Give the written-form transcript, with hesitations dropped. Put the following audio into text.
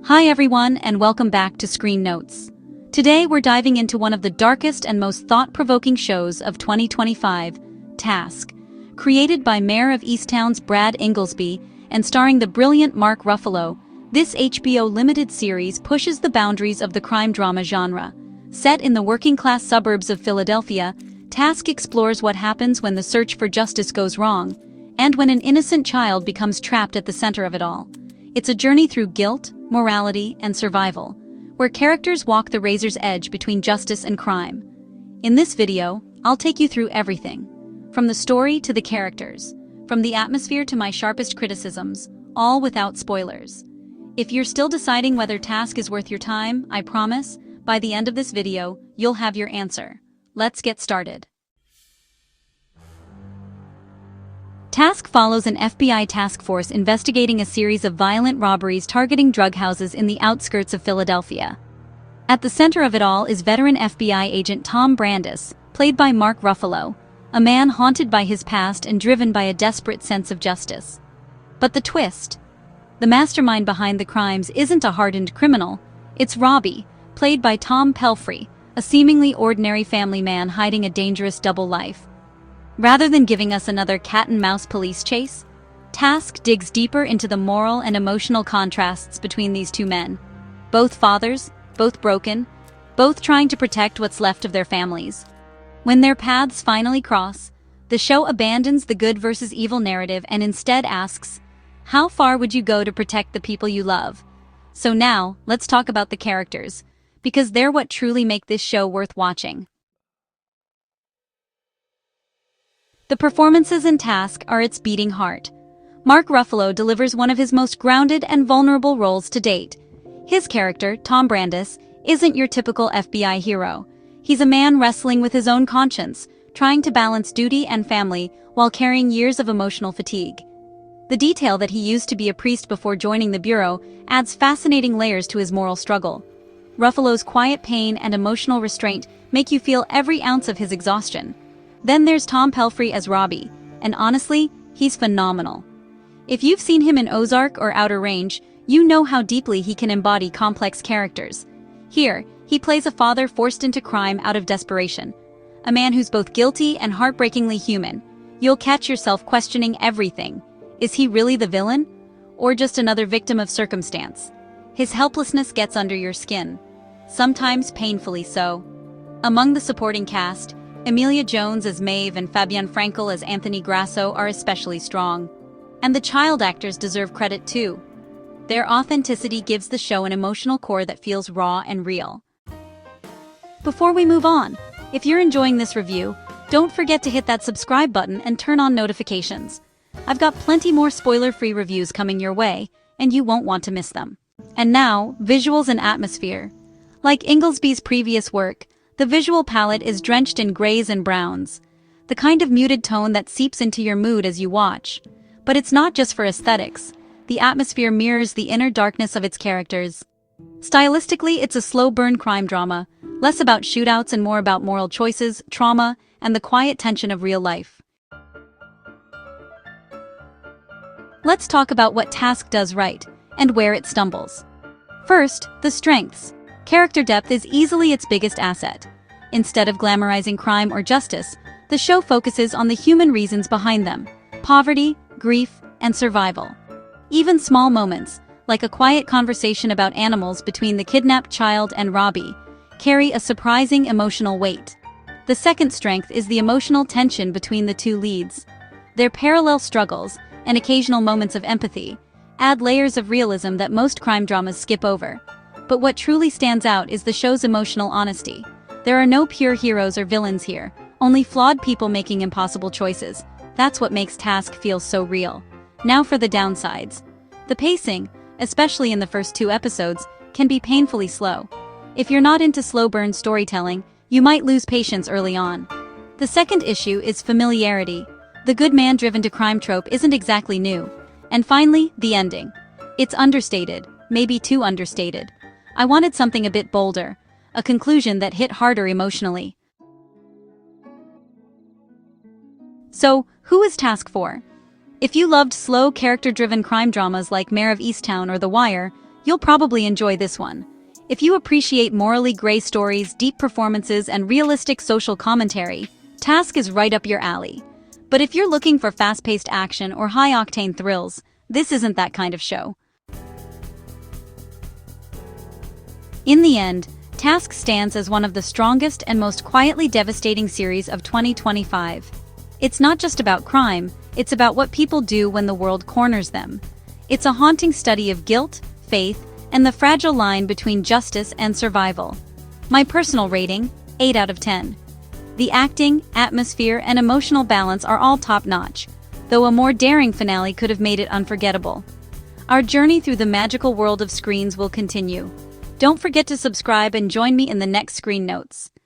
Hi everyone, and welcome back to Screen Notes. Today we're diving into one of the darkest and most thought-provoking shows of 2025, Task. Created by Mare of Easttown's Brad Ingelsby and starring the brilliant Mark Ruffalo, this HBO limited series pushes the boundaries of the crime drama genre. Set in the working-class suburbs of Philadelphia, Task explores what happens when the search for justice goes wrong, and when an innocent child becomes trapped at the center of it all. It's a journey through guilt, morality, and survival, where characters walk the razor's edge between justice and crime. In this video, I'll take you through everything, from the story to the characters, from the atmosphere to my sharpest criticisms, all without spoilers. If you're still deciding whether Task is worth your time, I promise, by the end of this video, you'll have your answer. Let's get started. Task follows an FBI task force investigating a series of violent robberies targeting drug houses in the outskirts of Philadelphia. At the center of it all is veteran FBI agent Tom Brandis, played by Mark Ruffalo, a man haunted by his past and driven by a desperate sense of justice. But the twist: the mastermind behind the crimes isn't a hardened criminal, it's Robbie, played by Tom Pelphrey, a seemingly ordinary family man hiding a dangerous double life. Rather than giving us another cat-and-mouse police chase, Task digs deeper into the moral and emotional contrasts between these two men. Both fathers, both broken, both trying to protect what's left of their families. When their paths finally cross, the show abandons the good versus evil narrative and instead asks, how far would you go to protect the people you love? So now, let's talk about the characters, because they're what truly make this show worth watching. The performances in Task are its beating heart. Mark Ruffalo delivers one of his most grounded and vulnerable roles to date. His character, Tom Brandis, isn't your typical FBI hero. He's a man wrestling with his own conscience, trying to balance duty and family while carrying years of emotional fatigue. The detail that he used to be a priest before joining the bureau adds fascinating layers to his moral struggle. Ruffalo's quiet pain and emotional restraint make you feel every ounce of his exhaustion. Then there's Tom Pelphrey as Robbie, and honestly, he's phenomenal. If you've seen him in Ozark or Outer Range, you know how deeply he can embody complex characters. Here, he plays a father forced into crime out of desperation, a man who's both guilty and heartbreakingly human. You'll catch yourself questioning everything. Is he really the villain? Or just another victim of circumstance? His helplessness gets under your skin, sometimes painfully so. Among the supporting cast, Emilia Jones as Maeve and Fabian Frankel as Anthony Grasso are especially strong. And the child actors deserve credit too. Their authenticity gives the show an emotional core that feels raw and real. Before we move on, if you're enjoying this review, don't forget to hit that subscribe button and turn on notifications. I've got plenty more spoiler-free reviews coming your way, and you won't want to miss them. And now, visuals and atmosphere. Like Ingelsby's previous work, the visual palette is drenched in grays and browns, the kind of muted tone that seeps into your mood as you watch. But it's not just for aesthetics. The atmosphere mirrors the inner darkness of its characters. Stylistically, it's a slow-burn crime drama, less about shootouts and more about moral choices, trauma, and the quiet tension of real life. Let's talk about what Task does right, and where it stumbles. First, the strengths. Character depth is easily its biggest asset. Instead of glamorizing crime or justice, the show focuses on the human reasons behind them: poverty, grief, and survival. Even small moments, like a quiet conversation about animals between the kidnapped child and Robbie, carry a surprising emotional weight. The second strength is the emotional tension between the two leads. Their parallel struggles, and occasional moments of empathy, add layers of realism that most crime dramas skip over. But what truly stands out is the show's emotional honesty. There are no pure heroes or villains here, only flawed people making impossible choices. That's what makes Task feel so real. Now for the downsides. The pacing, especially in the first 2 episodes, can be painfully slow. If you're not into slow-burn storytelling, you might lose patience early on. The second issue is familiarity. The good man driven to crime trope isn't exactly new. And finally, the ending. It's understated, maybe too understated. I wanted something a bit bolder, a conclusion that hit harder emotionally. So, who is Task for? If you loved slow, character-driven crime dramas like Mare of Easttown or The Wire, You'll probably enjoy this one. If you appreciate morally gray stories, deep performances, and realistic social commentary, Task is right up your alley. But if you're looking for fast-paced action or high-octane thrills, this isn't that kind of show. In the end, Task stands as one of the strongest and most quietly devastating series of 2025. It's not just about crime, it's about what people do when the world corners them. It's a haunting study of guilt, faith, and the fragile line between justice and survival. My personal rating, 8 out of 10. The acting, atmosphere, and emotional balance are all top-notch, though a more daring finale could have made it unforgettable. Our journey through the magical world of screens will continue. Don't forget to subscribe and join me in the next Screen Notes.